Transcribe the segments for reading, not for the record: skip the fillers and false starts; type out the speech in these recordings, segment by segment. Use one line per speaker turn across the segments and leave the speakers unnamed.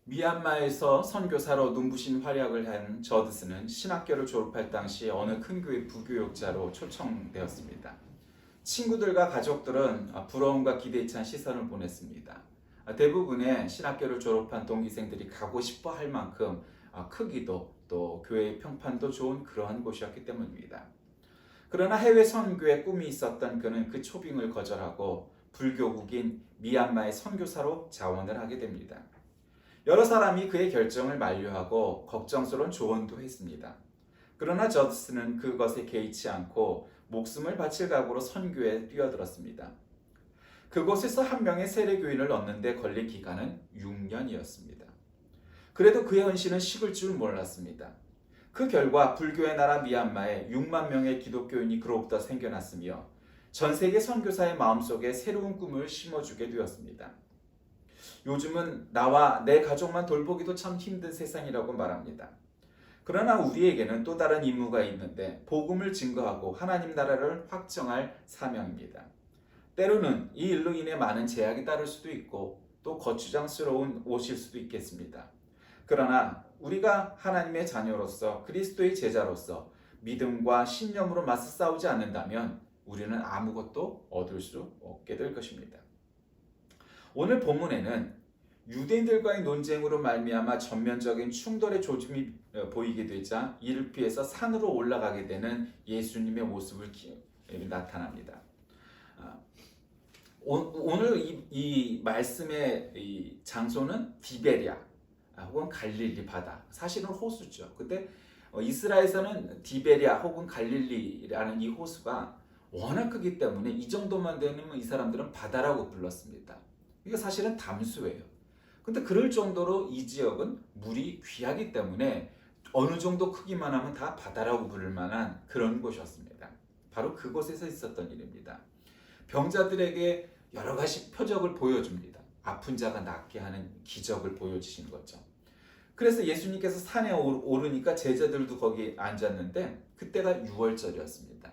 미얀마에서 선교사로 눈부신 활약을 한 저드스는 신학교를 졸업할 당시 어느 큰 교회 부교육자로 초청되었습니다. 친구들과 가족들은 부러움과 기대에 찬 시선을 보냈습니다. 대부분의 신학교를 졸업한 동기생들이 가고 싶어 할 만큼 크기도 또 교회의 평판도 좋은 그러한 곳이었기 때문입니다. 그러나 해외 선교에 꿈이 있었던 그는 그 초빙을 거절하고 불교국인 미얀마의 선교사로 자원을 하게 됩니다. 여러 사람이 그의 결정을 만류하고 걱정스러운 조언도 했습니다. 그러나 저드스는 그것에 개의치 않고 목숨을 바칠 각오로 선교에 뛰어들었습니다. 그곳에서 한 명의 세례교인을 얻는 데 걸린 기간은 6년이었습니다. 그래도 그의 헌신은 식을 줄 몰랐습니다. 그 결과 불교의 나라 미얀마에 6만 명의 기독교인이 그로부터 생겨났으며 전 세계 선교사의 마음속에 새로운 꿈을 심어주게 되었습니다. 요즘은 나와 내 가족만 돌보기도 참 힘든 세상이라고 말합니다. 그러나 우리에게는 또 다른 임무가 있는데 복음을 증거하고 하나님 나라를 확정할 사명입니다. 때로는 이 일로 인해 많은 제약이 따를 수도 있고 또 거추장스러운 옷일 수도 있겠습니다. 그러나 우리가 하나님의 자녀로서 그리스도의 제자로서 믿음과 신념으로 맞서 싸우지 않는다면 우리는 아무것도 얻을 수 없게 될 것입니다. 오늘 본문에는 유대인들과의 논쟁으로 말미암아 전면적인 충돌의 조짐이 보이게 되자 이를 피해서 산으로 올라가게 되는 예수님의 모습을 나타납니다. 오늘 이 말씀의 이 장소는 디베랴 혹은 갈릴리 바다, 사실은 호수죠. 근데 이스라엘에서는 디베랴 혹은 갈릴리라는 이 호수가 워낙 크기 때문에 이 정도만 되면 이 사람들은 바다라고 불렀습니다. 이게 사실은 담수예요. 근데 그럴 정도로 이 지역은 물이 귀하기 때문에 어느 정도 크기만 하면 다 바다라고 부를 만한 그런 곳이었습니다. 바로 그곳에서 있었던 일입니다. 병자들에게 여러 가지 표적을 보여줍니다. 아픈 자가 낫게 하는 기적을 보여주신 거죠. 그래서 예수님께서 산에 오르니까 제자들도 거기 앉았는데 그때가 6월절이었습니다.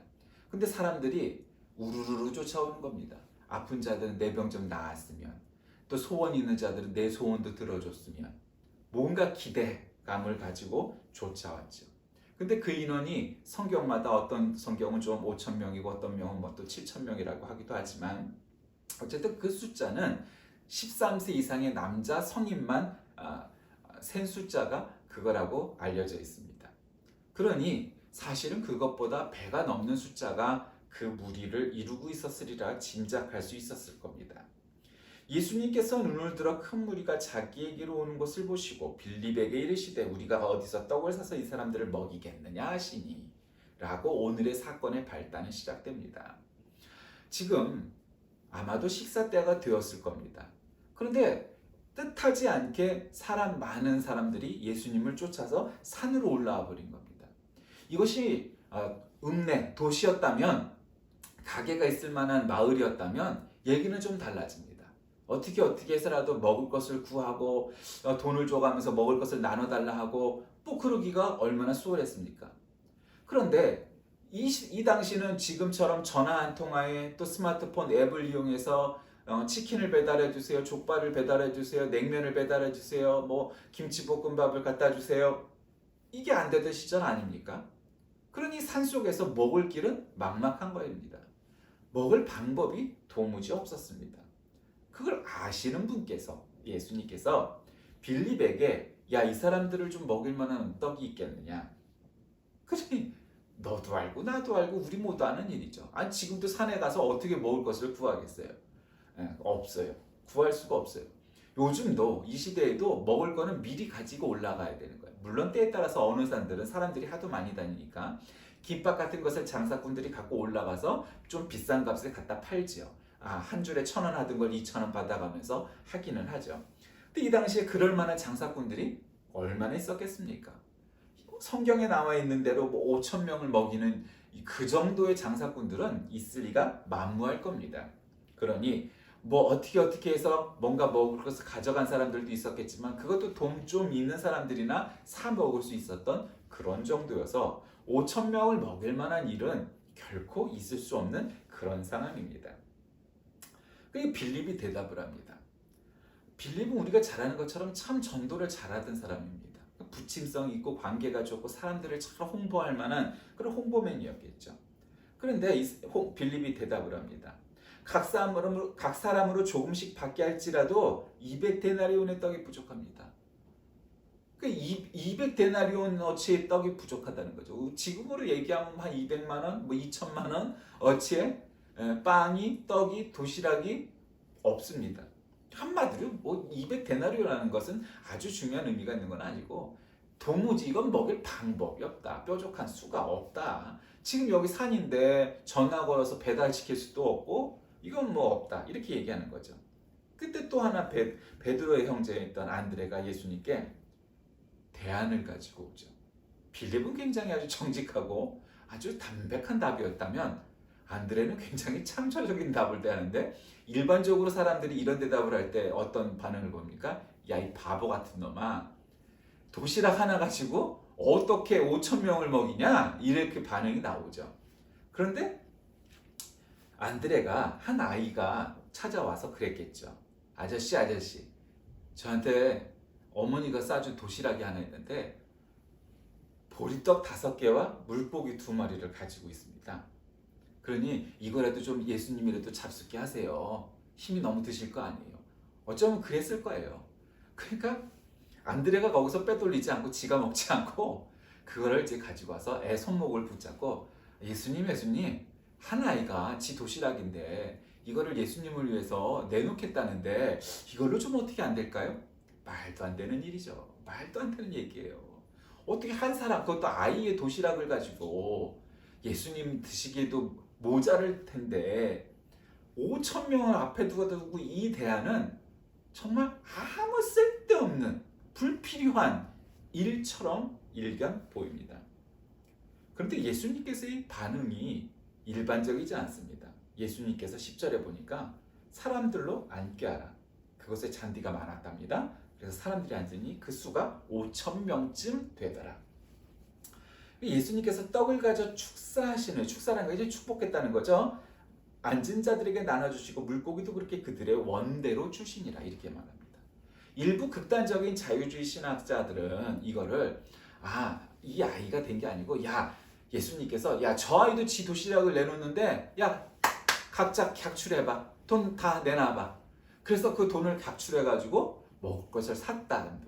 근데 사람들이 우르르르 쫓아오는 겁니다. 아픈 자들은 내 병 좀 나았으면, 또 소원 있는 자들은 내 소원도 들어줬으면, 뭔가 기대감을 가지고 쫓아왔죠. 근데 그 인원이 성경마다 어떤 성경은 좀 5천 명이고 어떤 명은 뭐 또 7천 명이라고 하기도 하지만 어쨌든 그 숫자는 13세 이상의 남자 성인만 센 숫자가 그거라고 알려져 있습니다. 그러니 사실은 그것보다 배가 넘는 숫자가 그 무리를 이루고 있었으리라 짐작할 수 있었을 겁니다. 예수님께서 눈을 들어 큰 무리가 자기에게로 오는 것을 보시고 빌립에게 이르시되 우리가 어디서 떡을 사서 이 사람들을 먹이겠느냐 하시니 라고 오늘의 사건의 발단이 시작됩니다. 지금 아마도 식사 때가 되었을 겁니다. 그런데 뜻하지 않게 많은 사람들이 예수님을 쫓아서 산으로 올라와 버린 겁니다. 이것이 도시였다면, 가게가 있을 만한 마을이었다면 얘기는 좀 달라집니다. 어떻게 해서라도 먹을 것을 구하고 돈을 줘가면서 먹을 것을 나눠달라 하고 뭐 그러기가 얼마나 수월했습니까? 그런데 이 당시는 지금처럼 전화 한 통화에 또 스마트폰 앱을 이용해서 치킨을 배달해 주세요, 족발을 배달해 주세요, 냉면을 배달해 주세요, 뭐 김치볶음밥을 갖다 주세요. 이게 안 되던 시절 아닙니까? 그러니 산속에서 먹을 길은 막막한 거입니다. 먹을 방법이 도무지 없었습니다. 그걸 아시는 분께서, 예수님께서 빌립에게 야, 이 사람들을 좀 먹일 만한 떡이 있겠느냐? 그러니 너도 알고 나도 알고 우리 모두 아는 일이죠. 아니 지금도 산에 가서 어떻게 먹을 것을 구하겠어요? 없어요. 구할 수가 없어요. 요즘도 이 시대에도 먹을 거는 미리 가지고 올라가야 되는 거예요. 물론 때에 따라서 어느 산들은 사람들이 하도 많이 다니니까 김밥 같은 것을 장사꾼들이 갖고 올라가서 좀 비싼 값에 갖다 팔지요. 한 줄에 1,000원 하던 걸 2,000원 받아가면서 하기는 하죠. 근데 이 당시에 그럴 만한 장사꾼들이 얼마나 있었겠습니까? 성경에 나와 있는 대로 뭐 5천 명을 먹이는 그 정도의 장사꾼들은 있을 리가 만무할 겁니다. 그러니 뭐 어떻게 해서 뭔가 먹을 것을 가져간 사람들도 있었겠지만 그것도 돈 좀 있는 사람들이나 사 먹을 수 있었던 그런 정도여서 5천 명을 먹일 만한 일은 결코 있을 수 없는 그런 상황입니다. 그 빌립이 대답을 합니다. 빌립은 우리가 잘 아는 것처럼 참 전도를 잘하던 사람입니다. 부침성 있고 관계가 좋고 사람들을 잘 홍보할 만한 그런 홍보맨이었겠죠. 그런데 빌립이 대답을 합니다. 각 사람으로 조금씩 받게 할지라도 200데나리온의 떡이 부족합니다. 그 200데나리온 어치의 떡이 부족하다는 거죠. 지금으로 얘기하면 한 200만 원, 뭐 2천만 원 어치의 빵이, 떡이, 도시락이 없습니다. 한마디로 뭐 200데나리온이라는 것은 아주 중요한 의미가 있는 건 아니고 도무지 이건 먹일 방법이 없다. 뾰족한 수가 없다. 지금 여기 산인데 전화 걸어서 배달시킬 수도 없고 이건 뭐 없다. 이렇게 얘기하는 거죠. 그때 또 하나 베드로의 형제였던 안드레가 예수님께 대안을 가지고 오죠. 빌립은 굉장히 아주 정직하고 아주 담백한 답이었다면 안드레는 굉장히 창조적인 답을 대하는데 일반적으로 사람들이 이런 대답을 할 때 어떤 반응을 봅니까? 야, 이 바보 같은 놈아. 도시락 하나 가지고 어떻게 5천 명을 먹이냐? 이렇게 반응이 나오죠. 그런데 안드레가 한 아이가 찾아와서 그랬겠죠. 아저씨, 저한테 어머니가 싸준 도시락이 하나 있는데 보리떡 5개와 물고기 2마리를 가지고 있습니다. 그러니 이거라도 좀 예수님이라도 잡숫게 하세요. 힘이 너무 드실 거 아니에요. 어쩌면 그랬을 거예요. 그러니까 안드레가 거기서 빼돌리지 않고 지가 먹지 않고 그거를 이제 가지고 와서 애 손목을 붙잡고 예수님 한 아이가 지 도시락인데 이거를 예수님을 위해서 내놓겠다는데 이걸로 좀 어떻게 안 될까요? 말도 안 되는 일이죠. 말도 안 되는 얘기예요. 어떻게 한 사람, 그것도 아이의 도시락을 가지고 예수님 드시기에도 모자랄 텐데 5천 명을 앞에 두고 이 대안은 정말 아무 쓸데없는 불필요한 일처럼 일견 보입니다. 그런데 예수님께서의 반응이 일반적이지 않습니다. 예수님께서 10절에 보니까 사람들로 앉게 하라. 그것에 잔디가 많았답니다. 그래서 사람들이 앉으니 그 수가 5천 명쯤 되더라. 예수님께서 떡을 가져 축사하시는, 축사라는 거 이제 축복했다는 거죠. 앉은 자들에게 나눠주시고 물고기도 그렇게 그들의 원대로 주시니라 이렇게 말합니다. 일부 극단적인 자유주의 신학자들은 이거를 이 아이가 된 게 아니고 예수님께서 저 아이도 지 도시락을 내놓는데 각자 각출해봐. 돈 다 내놔봐. 그래서 그 돈을 각출해가지고 먹을 것을 샀다는 등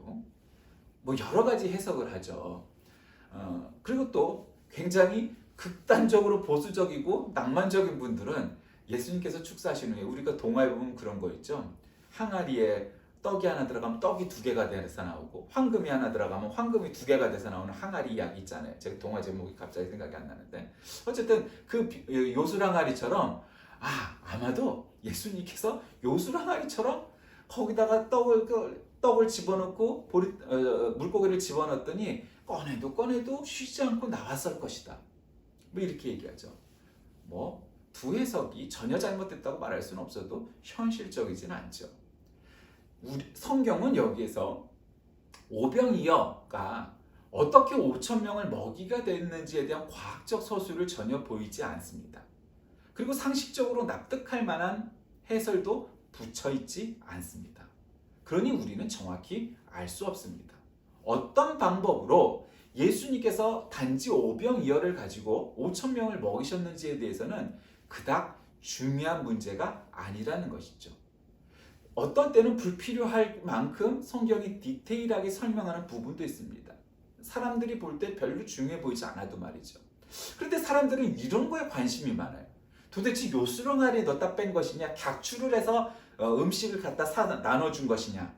뭐 여러 가지 해석을 하죠. 그리고 또 굉장히 극단적으로 보수적이고 낭만적인 분들은 예수님께서 축사하신 후에 우리가 동화에 보면 그런 거 있죠. 항아리에 떡이 하나 들어가면 떡이 2개가 돼서 나오고 황금이 하나 들어가면 황금이 2개가 돼서 나오는 항아리 이야기 있잖아요. 제가 동화 제목이 갑자기 생각이 안 나는데 어쨌든 그 요술항아리처럼 아마도 예수님께서 요술항아리처럼 거기다가 떡을 집어넣고 물고기를 집어넣었더니 꺼내도 쉬지 않고 나왔을 것이다. 뭐 이렇게 얘기하죠. 뭐 두 해석이 전혀 잘못됐다고 말할 수는 없어도 현실적이진 않죠. 성경은 여기에서 오병이어가 어떻게 5천 명을 먹이가 됐는지에 대한 과학적 서술을 전혀 보이지 않습니다. 그리고 상식적으로 납득할 만한 해설도 붙여있지 않습니다. 그러니 우리는 정확히 알 수 없습니다. 어떤 방법으로 예수님께서 단지 오병이어를 가지고 5천 명을 먹이셨는지에 대해서는 그닥 중요한 문제가 아니라는 것이죠. 어떤 때는 불필요할 만큼 성경이 디테일하게 설명하는 부분도 있습니다. 사람들이 볼 때 별로 중요해 보이지 않아도 말이죠. 그런데 사람들은 이런 거에 관심이 많아요. 도대체 요술항아리에 넣다 뺀 것이냐, 각출을 해서 음식을 갖다 나눠준 것이냐,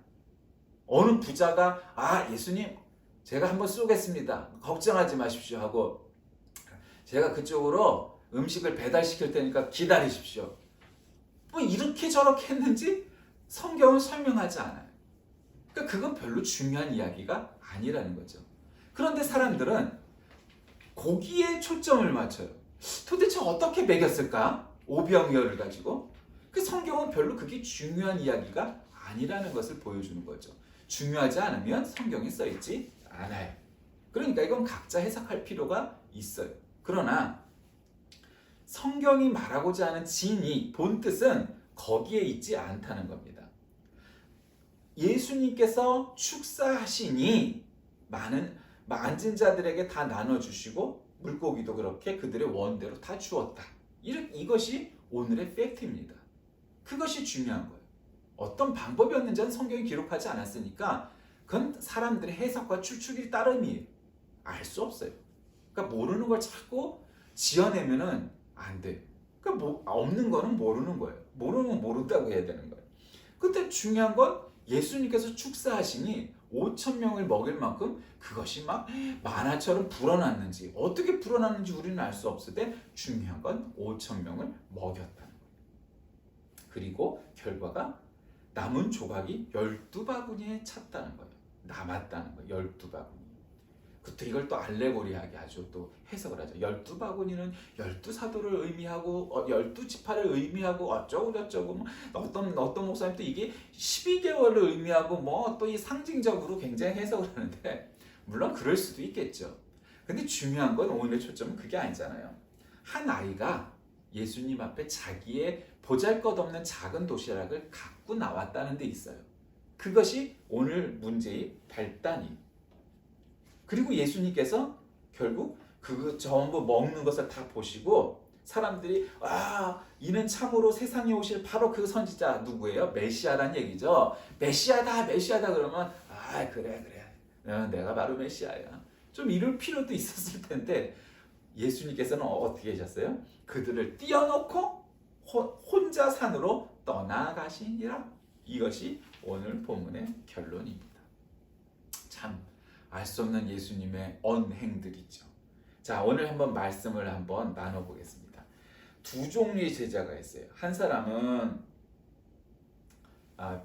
어느 부자가 예수님 제가 한번 쏘겠습니다. 걱정하지 마십시오 하고 제가 그쪽으로 음식을 배달시킬 테니까 기다리십시오. 뭐 이렇게 저렇게 했는지 성경은 설명하지 않아요. 그러니까 그건 별로 중요한 이야기가 아니라는 거죠. 그런데 사람들은 거기에 초점을 맞춰요. 도대체 어떻게 먹였을까? 오병이어를 가지고. 그 성경은 별로 그게 중요한 이야기가 아니라는 것을 보여주는 거죠. 중요하지 않으면 성경에 써있지 않아요. 그러니까 이건 각자 해석할 필요가 있어요. 그러나 성경이 말하고자 하는 진의, 본뜻은 거기에 있지 않다는 겁니다. 예수님께서 축사하시니 만진 자들에게 다 나눠주시고 물고기도 그렇게 그들의 원대로 다 주었다. 이것이 오늘의 팩트입니다. 그것이 중요한 거예요. 어떤 방법이었는지는 성경이 기록하지 않았으니까 그건 사람들의 해석과 추측이 따름이에요. 알 수 없어요. 그러니까 모르는 걸 자꾸 지어내면은 안 돼요. 그러니까 없는 거는 모르는 거예요. 모르는 건 모른다고 해야 되는 거예요. 근데 중요한 건 예수님께서 축사하시니 5천 명을 먹일 만큼 그것이 막 만화처럼 불어났는지 어떻게 불어났는지 우리는 알 수 없을 때 중요한 건 5천 명을 먹였다는 거예요. 그리고 결과가 남은 조각이 12바구니에 찼다는 거예요. 남았다는 거예요. 12바구니. 그것도 이걸 또 알레고리하게 아주 또 해석을 하죠. 12바구니는 12사도를 의미하고 12지파를 의미하고 어쩌고 저쩌고 뭐 어떤 목사님도 이게 12개월을 의미하고 뭐 또 이 상징적으로 굉장히 해석을 하는데 물론 그럴 수도 있겠죠. 근데 중요한 건 오늘의 초점은 그게 아니잖아요. 한 아이가 예수님 앞에 자기의 보잘것없는 작은 도시락을 갖고 나왔다는 데 있어요. 그것이 오늘 문제의 발단이에요. 그리고 예수님께서 결국 그 전부 먹는 것을 다 보시고 사람들이 이는 참으로 세상에 오실 바로 그 선지자 누구예요? 메시아란 얘기죠. 메시아다 그러면 그래 내가 바로 메시아야. 좀 이럴 필요도 있었을 텐데 예수님께서는 어떻게 하셨어요? 그들을 띄워놓고 혼자 산으로 떠나가시니라. 이것이 오늘 본문의 결론입니다. 참 알 수 없는 예수님의 언행들이죠. 자, 오늘 한번 말씀을 한번 나눠보겠습니다. 두 종류의 제자가 있어요. 한 사람은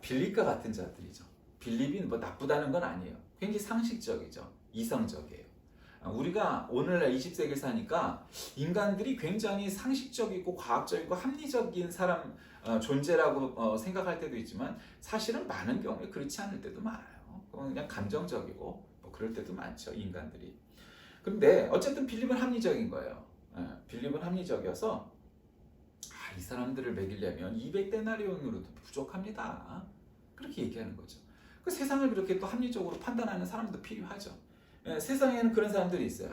빌립과 같은 자들이죠. 빌립이 뭐 나쁘다는 건 아니에요. 굉장히 상식적이죠. 이성적이에요. 우리가 오늘날 20세기를 사니까 인간들이 굉장히 상식적이고 과학적이고 합리적인 존재라고 생각할 때도 있지만 사실은 많은 경우에 그렇지 않을 때도 많아요. 그냥 감정적이고 그럴 때도 많죠, 인간들이. 근데 어쨌든 빌립은 합리적인 거예요. 빌립은 합리적이어서 이 사람들을 먹이려면 200데나리온으로도 부족합니다. 그렇게 얘기하는 거죠. 그 세상을 그렇게 또 합리적으로 판단하는 사람도 필요하죠. 세상에는 그런 사람들이 있어요.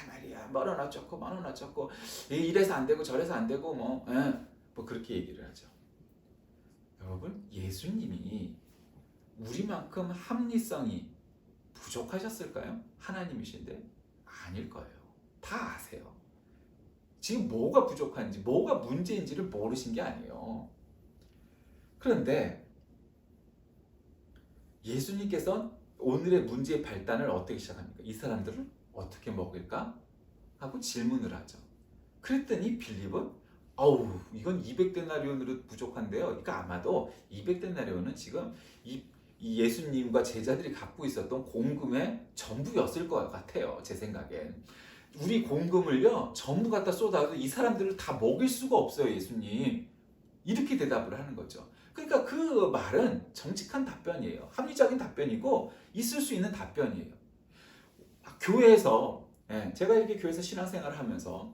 말이야, 뭐는 어쩌고 이래서 안 되고 저래서 안 되고 뭐 그렇게 얘기를 하죠. 여러분, 예수님이 우리만큼 합리성이 부족하셨을까요? 하나님이신데 아닐 거예요. 다 아세요. 지금 뭐가 부족한지 뭐가 문제인지를 모르신 게 아니에요. 그런데 예수님께서 오늘의 문제의 발단을 어떻게 시작합니까? 이 사람들을 어떻게 먹일까? 하고 질문을 하죠. 그랬더니 빌립은 이건 200데나리온으로 부족한데요. 그러니까 아마도 200데나리온은 지금 이 예수님과 제자들이 갖고 있었던 공금의 전부였을 것 같아요. 제 생각엔. 우리 공금을요 전부 갖다 쏟아도 이 사람들을 다 먹일 수가 없어요. 예수님. 이렇게 대답을 하는 거죠. 그러니까 그 말은 정직한 답변이에요. 합리적인 답변이고 있을 수 있는 답변이에요. 교회에서 제가 이렇게 교회에서 신앙생활을 하면서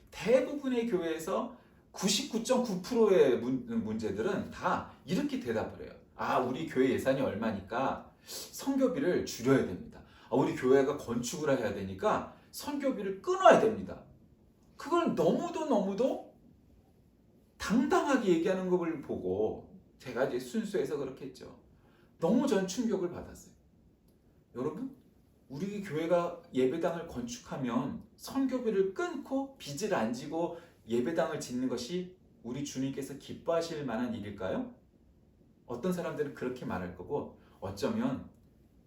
대부분의 교회에서 99.9%의 문제들은 다 이렇게 대답을 해요. 우리 교회 예산이 얼마니까 선교비를 줄여야 됩니다. 우리 교회가 건축을 해야 되니까 선교비를 끊어야 됩니다. 그걸 너무도 당당하게 얘기하는 걸 보고 제가 이제 순수해서 그렇게 했죠. 너무 전 충격을 받았어요. 여러분, 우리 교회가 예배당을 건축하면 선교비를 끊고 빚을 안 지고 예배당을 짓는 것이 우리 주님께서 기뻐하실 만한 일일까요? 어떤 사람들은 그렇게 말할 거고 어쩌면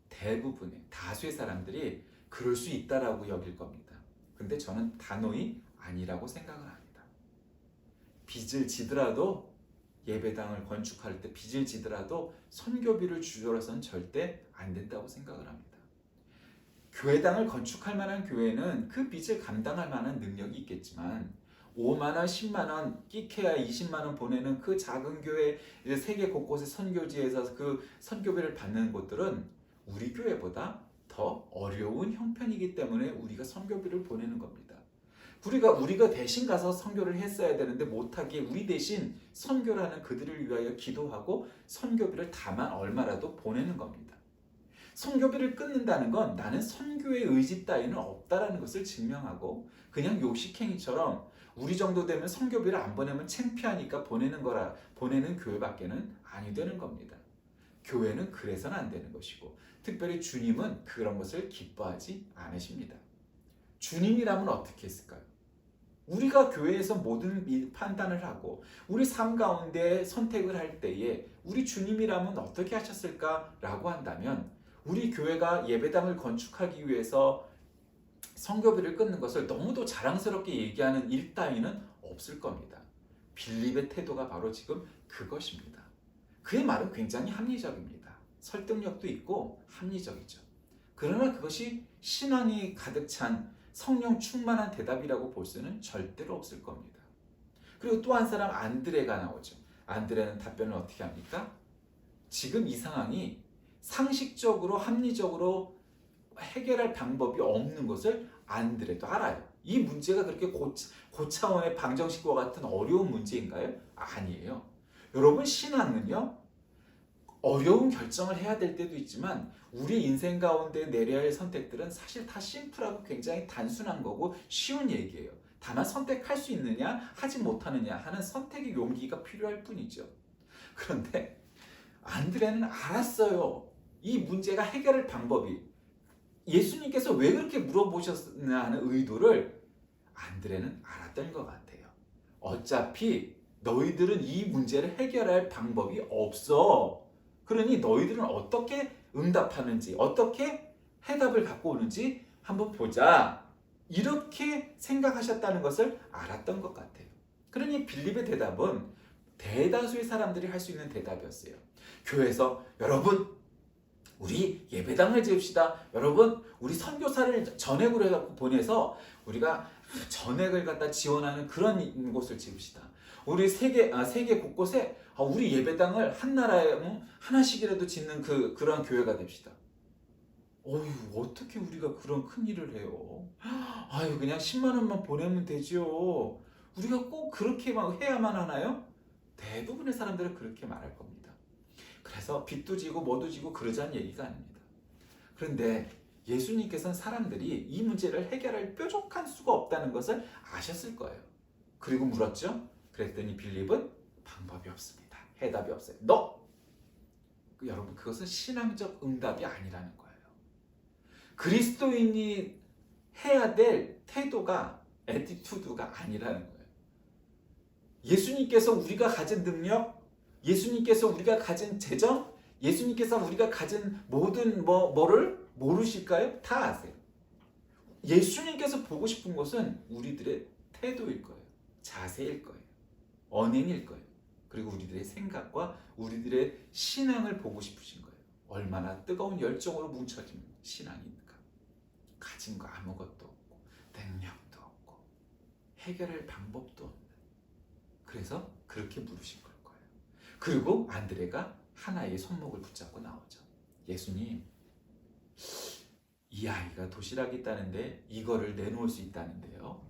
대부분의 다수의 사람들이 그럴 수 있다라고 여길 겁니다. 근데 저는 단호히 아니라고 생각을 합니다. 빚을 지더라도 예배당을 건축할 때 빚을 지더라도 선교비를 줄여서는 절대 안 된다고 생각을 합니다. 교회당을 건축할 만한 교회는 그 빚을 감당할 만한 능력이 있겠지만 5만 원, 10만 원, 끼케야 20만 원 보내는 그 작은 교회 세계 곳곳의 선교지에서 그 선교비를 받는 곳들은 우리 교회보다 더 어려운 형편이기 때문에 우리가 선교비를 보내는 겁니다. 우리가 대신 가서 선교를 했어야 되는데 못하게 우리 대신 선교라는 그들을 위하여 기도하고 선교비를 다만 얼마라도 보내는 겁니다. 선교비를 끊는다는 건 나는 선교의 의지 따위는 없다라는 것을 증명하고 그냥 요식행위처럼 우리 정도 되면 선교비를 안 보내면 창피하니까 보내는 교회밖에는 아니 되는 겁니다. 교회는 그래서는 안 되는 것이고 특별히 주님은 그런 것을 기뻐하지 않으십니다. 주님이라면 어떻게 했을까요? 우리가 교회에서 모든 판단을 하고 우리 삶 가운데 선택을 할 때에 우리 주님이라면 어떻게 하셨을까라고 한다면 우리 교회가 예배당을 건축하기 위해서 선교비를 끊는 것을 너무도 자랑스럽게 얘기하는 일 따위는 없을 겁니다. 빌립의 태도가 바로 지금 그것입니다. 그의 말은 굉장히 합리적입니다. 설득력도 있고 합리적이죠. 그러나 그것이 신앙이 가득 찬 성령 충만한 대답이라고 볼 수는 절대로 없을 겁니다. 그리고 또 한 사람 안드레가 나오죠. 안드레는 답변을 어떻게 합니까? 지금 이 상황이 상식적으로 합리적으로 해결할 방법이 없는 것을 안드레도 알아요. 이 문제가 그렇게 고차원의 방정식과 같은 어려운 문제인가요? 아니에요. 여러분 신앙은요. 어려운 결정을 해야 될 때도 있지만 우리 인생 가운데 내려야 할 선택들은 사실 다 심플하고 굉장히 단순한 거고 쉬운 얘기예요. 다만 선택할 수 있느냐 하지 못하느냐 하는 선택의 용기가 필요할 뿐이죠. 그런데 안드레는 알았어요. 이 문제가 해결할 방법이 예수님께서 왜 그렇게 물어보셨나 하는 의도를 안드레는 알았던 것 같아요. 어차피 너희들은 이 문제를 해결할 방법이 없어. 그러니 너희들은 어떻게 응답하는지 어떻게 해답을 갖고 오는지 한번 보자. 이렇게 생각하셨다는 것을 알았던 것 같아요. 그러니 빌립의 대답은 대다수의 사람들이 할 수 있는 대답이었어요. 교회에서 여러분 우리 예배당을 지읍시다. 여러분 우리 선교사를 전액으로 해갖고 보내서 우리가 전액을 갖다 지원하는 그런 곳을 지읍시다. 우리 세계 곳곳에 우리 예배당을 한 나라에 하나씩이라도 짓는 그런 교회가 됩시다. 어휴 어떻게 우리가 그런 큰 일을 해요? 아유 그냥 10만 원만 보내면 되죠. 우리가 꼭 그렇게 막 해야만 하나요? 대부분의 사람들은 그렇게 말할 겁니다. 그래서 빚도 지고 뭐도 지고 그러자는 얘기가 아닙니다. 그런데 예수님께서는 사람들이 이 문제를 해결할 뾰족한 수가 없다는 것을 아셨을 거예요. 그리고 물었죠. 그랬더니 빌립은 방법이 없습니다. 해답이 없어요. 여러분 그것은 신앙적 응답이 아니라는 거예요. 그리스도인이 해야 될 태도가 애티튜드가 아니라는 거예요. 예수님께서 우리가 가진 능력, 예수님께서 우리가 가진 재정, 예수님께서 우리가 가진 모든 뭐를 모르실까요? 다 아세요. 예수님께서 보고 싶은 것은 우리들의 태도일 거예요. 자세일 거예요. 언행일 거예요. 그리고 우리들의 생각과 우리들의 신앙을 보고 싶으신 거예요. 얼마나 뜨거운 열정으로 뭉쳐진 신앙입니까? 가진 거 아무것도 없고 능력도 없고 해결할 방법도 없는 그래서 그렇게 물으신 걸 거예요. 그리고 안드레가 하나의 손목을 붙잡고 나오죠. 예수님 이 아이가 도시락이 있다는데 이거를 내놓을 수 있다는데요.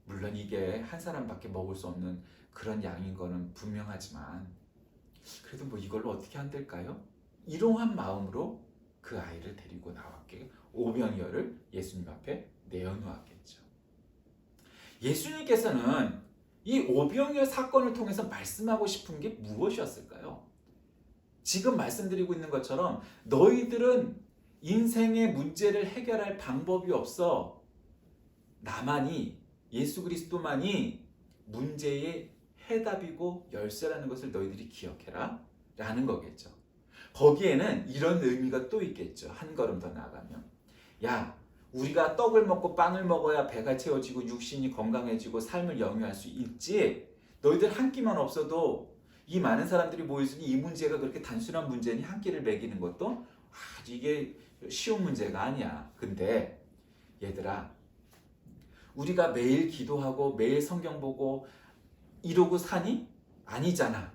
물론 이게 한 사람밖에 먹을 수 없는 그런 양인 거는 분명하지만 그래도 뭐 이걸로 어떻게 한댈까요? 이러한 마음으로 그 아이를 데리고 나왔게 오병이어를 예수님 앞에 내어놓았겠죠. 예수님께서는 이 오병이어 사건을 통해서 말씀하고 싶은 게 무엇이었을까요? 지금 말씀드리고 있는 것처럼 너희들은 인생의 문제를 해결할 방법이 없어. 나만이 예수 그리스도만이 문제의 해답이고 열쇠라는 것을 너희들이 기억해라 라는 거겠죠. 거기에는 이런 의미가 또 있겠죠. 한 걸음 더 나아가면 야 우리가 떡을 먹고 빵을 먹어야 배가 채워지고 육신이 건강해지고 삶을 영위할 수 있지. 너희들 한 끼만 없어도 이 많은 사람들이 모여있으니 이 문제가 그렇게 단순한 문제니 한 끼를 먹이는 것도 이게 쉬운 문제가 아니야. 근데 얘들아 우리가 매일 기도하고 매일 성경 보고 이러고 사니? 아니잖아.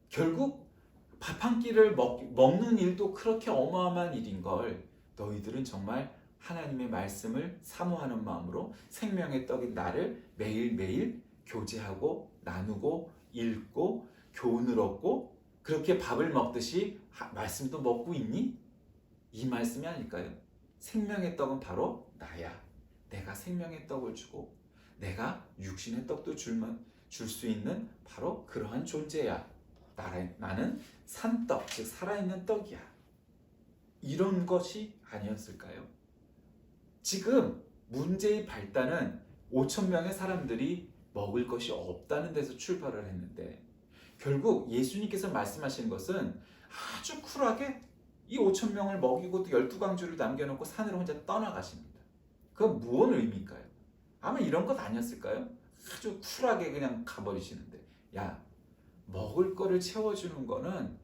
결국 밥 한 끼를 먹는 일도 그렇게 어마어마한 일인 걸 너희들은 정말 하나님의 말씀을 사모하는 마음으로 생명의 떡인 나를 매일매일 교제하고 나누고 읽고 교훈을 얻고 그렇게 밥을 먹듯이 말씀도 먹고 있니? 이 말씀이 아닐까요? 생명의 떡은 바로 나야. 내가 생명의 떡을 주고 내가 육신의 떡도 줄 수 있는 바로 그러한 존재야. 나는 산떡, 즉 살아있는 떡이야. 이런 것이 아니었을까요? 지금 문제의 발단은 5천 명의 사람들이 먹을 것이 없다는 데서 출발을 했는데 결국 예수님께서 말씀하신 것은 아주 쿨하게 이 5천 명을 먹이고 12광주를 남겨놓고 산으로 혼자 떠나가십니다. 그건 무슨 의미일까요? 아마 이런 것 아니었을까요? 아주 쿨하게 그냥 가버리시는데 야, 먹을 거를 채워주는 거는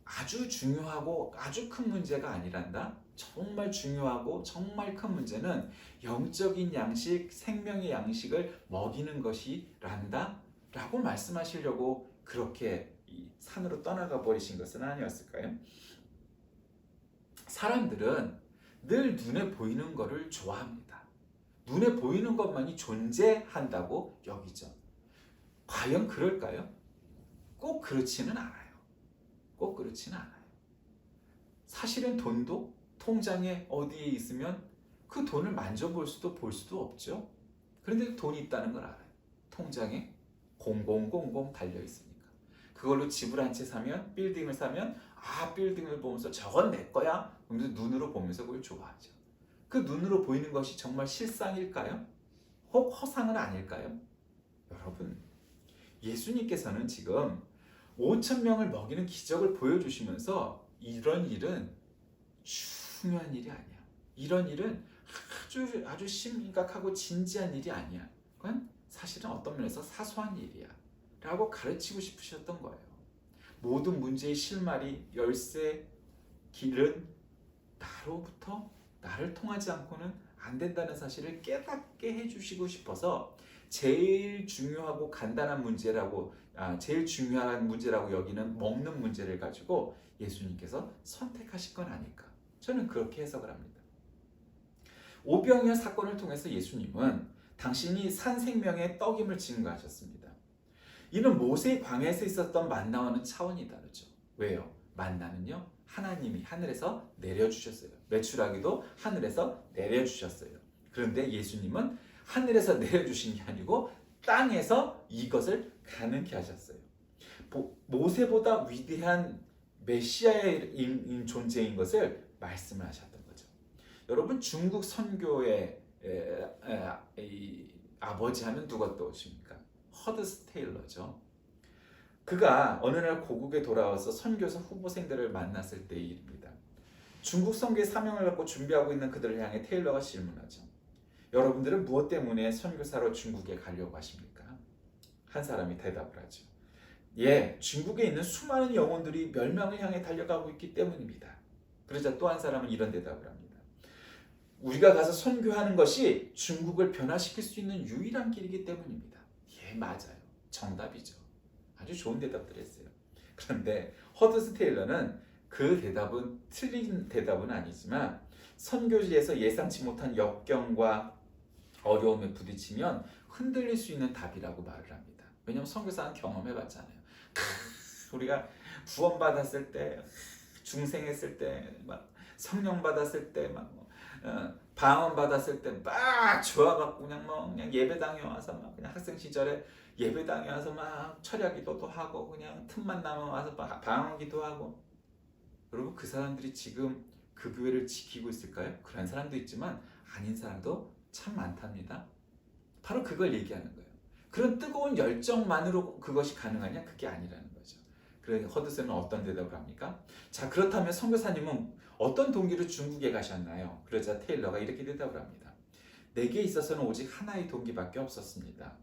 아주 중요하고 아주 큰 문제가 아니란다. 정말 중요하고 정말 큰 문제는 영적인 양식, 생명의 양식을 먹이는 것이란다 라고 말씀하시려고 그렇게 산으로 떠나가 버리신 것은 아니었을까요? 사람들은 늘 눈에 보이는 것을 좋아합니다. 눈에 보이는 것만이 존재한다고 여기죠. 과연 그럴까요? 꼭 그렇지는 않아요. 꼭 그렇지는 않아요. 사실은 돈도 통장에 어디에 있으면 그 돈을 만져볼 수도 볼 수도 없죠. 그런데 돈이 있다는 걸 알아요. 통장에 0000 달려 있으니까. 그걸로 집을 한 채 사면, 빌딩을 사면 빌딩을 보면서 저건 내 거야? 그러면서 눈으로 보면서 그걸 좋아하죠. 그 눈으로 보이는 것이 정말 실상일까요? 혹 허상은 아닐까요? 여러분, 예수님께서는 지금 5천 명을 먹이는 기적을 보여주시면서 이런 일은 중요한 일이 아니야. 이런 일은 아주 심각하고 진지한 일이 아니야. 그건 사실은 어떤 면에서 사소한 일이야. 라고 가르치고 싶으셨던 거예요. 모든 문제의 실마리, 열쇠, 길은 나로부터 나를 통하지 않고는 안 된다는 사실을 깨닫게 해주시고 싶어서 제일 중요하고 간단한 문제라고 제일 중요한 문제라고 여기는 먹는 문제를 가지고 예수님께서 선택하신 건 아닐까. 저는 그렇게 해석을 합니다. 오병이어 사건을 통해서 예수님은 당신이 산 생명의 떡임을 증거하셨습니다. 이는 모세의 광야에서 있었던 만나와는 차원이 다르죠. 왜요? 만나는요, 하나님이 하늘에서 내려주셨어요. 메추라기도 하늘에서 내려주셨어요. 그런데 예수님은 하늘에서 내려주신 게 아니고 땅에서 이것을 가능케 하셨어요. 모세보다 위대한 메시아의 존재인 것을 말씀을 하셨던 거죠. 여러분, 중국 선교의 아버지 하면 누가 떠오십니까? 허드스 테일러죠. 그가 어느 날 고국에 돌아와서 선교사 후보생들을 만났을 때의 일입니다. 중국 선교의 사명을 갖고 준비하고 있는 그들을 향해 테일러가 질문하죠. 여러분들은 무엇 때문에 선교사로 중국에 가려고 하십니까? 한 사람이 대답을 하죠. 예, 중국에 있는 수많은 영혼들이 멸망을 향해 달려가고 있기 때문입니다. 그러자 또 한 사람은 이런 대답을 합니다. 우리가 가서 선교하는 것이 중국을 변화시킬 수 있는 유일한 길이기 때문입니다. 예, 맞아요. 정답이죠. 아주 좋은 대답들 했어요. 그런데 허드스 테일러는 그 대답은 틀린 대답은 아니지만 선교지에서 예상치 못한 역경과 어려움에 부딪히면 흔들릴 수 있는 답이라고 말을 합니다. 왜냐하면 선교사는 경험해봤잖아요. 우리가 구원받았을 때, 중생했을 때, 막 성령 받았을 때, 막 방언 받았을 때 막 좋아갖고 그냥 예배당에 와서 막 그냥 학생 시절에 예배당에 와서 막 철야기도도 하고 그냥 틈만 나면 와서 방언기도 하고. 여러분, 그 사람들이 지금 그 교회를 지키고 있을까요? 그런 사람도 있지만 아닌 사람도 참 많답니다. 바로 그걸 얘기하는 거예요. 그런 뜨거운 열정만으로 그것이 가능하냐? 그게 아니라는 거죠. 그래서 허드슨은 어떤 대답을 합니까? 자, 그렇다면 선교사님은 어떤 동기로 중국에 가셨나요? 그러자 테일러가 이렇게 대답을 합니다. 내게 있어서는 오직 하나의 동기밖에 없었습니다.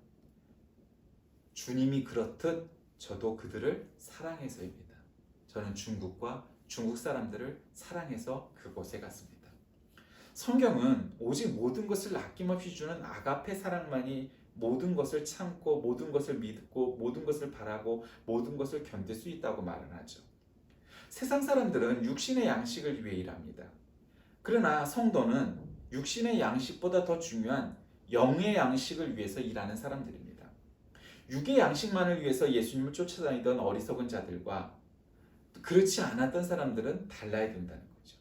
주님이 그렇듯 저도 그들을 사랑해서입니다. 저는 중국과 중국 사람들을 사랑해서 그곳에 갔습니다. 성경은 오직 모든 것을 아낌없이 주는 아가페 사랑만이 모든 것을 참고 모든 것을 믿고 모든 것을 바라고 모든 것을 견딜 수 있다고 말을 하죠. 세상 사람들은 육신의 양식을 위해 일합니다. 그러나 성도는 육신의 양식보다 더 중요한 영의 양식을 위해서 일하는 사람들입니다. 육의 양식만을 위해서 예수님을 쫓아다니던 어리석은 자들과 그렇지 않았던 사람들은 달라야 된다는 거죠.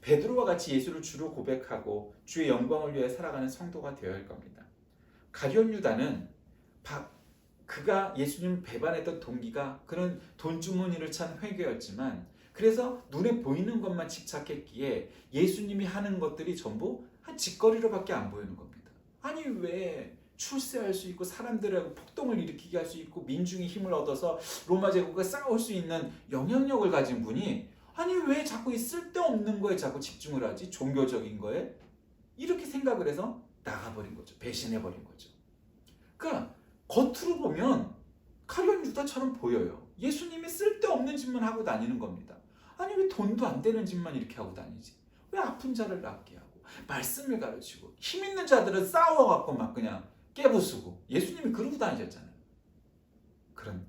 베드로와 같이 예수를 주로 고백하고 주의 영광을 위해 살아가는 성도가 되어야 할 겁니다. 가룟 유다는 그가 예수님을 배반했던 동기가 그런 돈주머니를 찬 회개였지만, 그래서 눈에 보이는 것만 집착했기에 예수님이 하는 것들이 전부 한 짓거리로밖에 안 보이는 겁니다. 아니 왜 출세할 수 있고 사람들하고 폭동을 일으키게 할 수 있고 민중이 힘을 얻어서 로마 제국과 싸울 수 있는 영향력을 가진 분이 아니 왜 자꾸 이 쓸데없는 거에 자꾸 집중을 하지? 종교적인 거에? 이렇게 생각을 해서 나가버린 거죠. 배신해버린 거죠. 그러니까 겉으로 보면 가룟 유다처럼 보여요. 예수님이 쓸데없는 짓만 하고 다니는 겁니다. 아니 왜 돈도 안 되는 짓만 이렇게 하고 다니지? 왜 아픈 자를 낫게 하고 말씀을 가르치고 힘 있는 자들은 싸워갖고 막 그냥 깨부수고 예수님이 그러고 다니셨잖아요.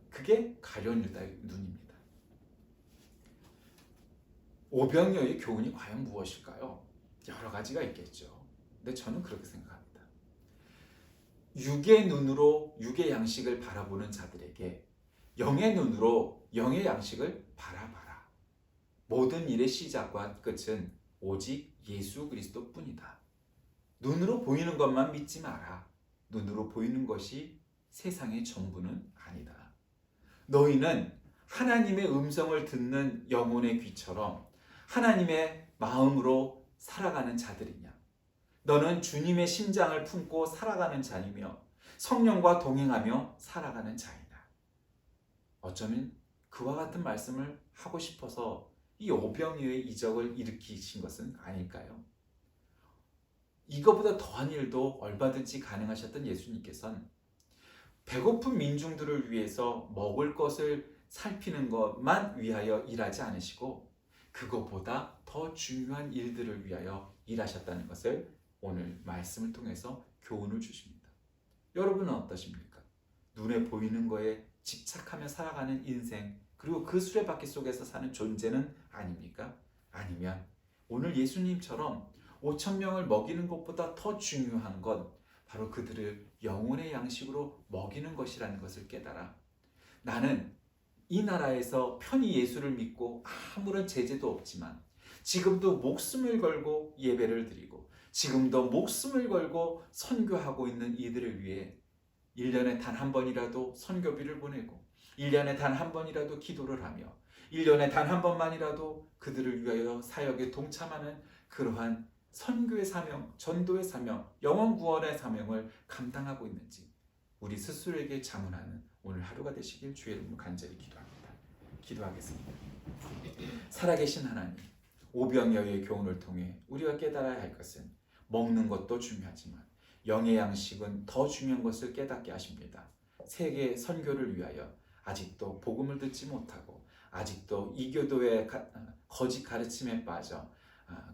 그게 가룟 유다의 눈입니다. 오병이어의 교훈이 과연 무엇일까요? 여러 가지가 있겠죠. 근데 저는 그렇게 생각합니다. 육의 눈으로 육의 양식을 바라보는 자들에게 영의 눈으로 영의 양식을 바라봐라. 모든 일의 시작과 끝은 오직 예수 그리스도뿐이다. 눈으로 보이는 것만 믿지 마라. 눈으로 보이는 것이 세상의 전부는 아니다. 너희는 하나님의 음성을 듣는 영혼의 귀처럼 하나님의 마음으로 살아가는 자들이냐? 너는 주님의 심장을 품고 살아가는 자이며 성령과 동행하며 살아가는 자이다. 어쩌면 그와 같은 말씀을 하고 싶어서 이 오병이어의 이적을 일으키신 것은 아닐까요? 이거보다 더한 일도 얼마든지 가능하셨던 예수님께서는 배고픈 민중들을 위해서 먹을 것을 살피는 것만 위하여 일하지 않으시고 그것보다 더 중요한 일들을 위하여 일하셨다는 것을 오늘 말씀을 통해서 교훈을 주십니다. 여러분은 어떠십니까? 눈에 보이는 거에 집착하며 살아가는 인생, 그리고 그 수레바퀴 속에서 사는 존재는 아닙니까? 아니면 오늘 예수님처럼 5천 명을 먹이는 것보다 더 중요한 건 바로 그들을 영혼의 양식으로 먹이는 것이라는 것을 깨달아 나는 이 나라에서 편히 예수를 믿고 아무런 제재도 없지만 지금도 목숨을 걸고 예배를 드리고 지금도 목숨을 걸고 선교하고 있는 이들을 위해 1년에 단 한 번이라도 선교비를 보내고 1년에 단 한 번이라도 기도를 하며 1년에 단 한 번만이라도 그들을 위하여 사역에 동참하는 그러한 선교의 사명, 전도의 사명, 영혼 구원의 사명을 감당하고 있는지 우리 스스로에게 자문하는 오늘 하루가 되시길 주의 이름으로 간절히 기도합니다. 기도하겠습니다. 살아계신 하나님, 오병이어의 교훈을 통해 우리가 깨달아야 할 것은 먹는 것도 중요하지만 영의 양식은 더 중요한 것을 깨닫게 하십니다. 세계 선교를 위하여 아직도 복음을 듣지 못하고 아직도 이교도의 거짓 가르침에 빠져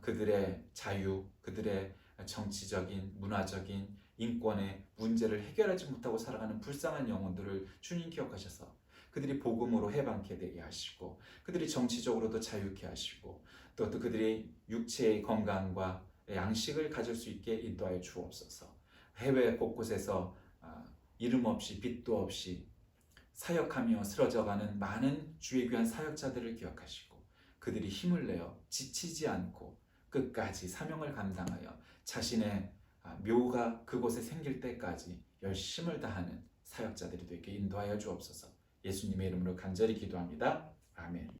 그들의 자유, 그들의 정치적인, 문화적인, 인권의 문제를 해결하지 못하고 살아가는 불쌍한 영혼들을 주님 기억하셔서 그들이 복음으로 해방케 되게 하시고 그들이 정치적으로도 자유케 하시고 또 그들이 육체의 건강과 양식을 가질 수 있게 인도하여 주옵소서. 해외 곳곳에서 이름 없이 빛도 없이 사역하며 쓰러져가는 많은 주의 귀한 사역자들을 기억하시고 그들이 힘을 내어 지치지 않고 끝까지 사명을 감당하여 자신의 묘가 그곳에 생길 때까지 열심을 다하는 사역자들이 되게 인도하여 주옵소서. 예수님의 이름으로 간절히 기도합니다. 아멘.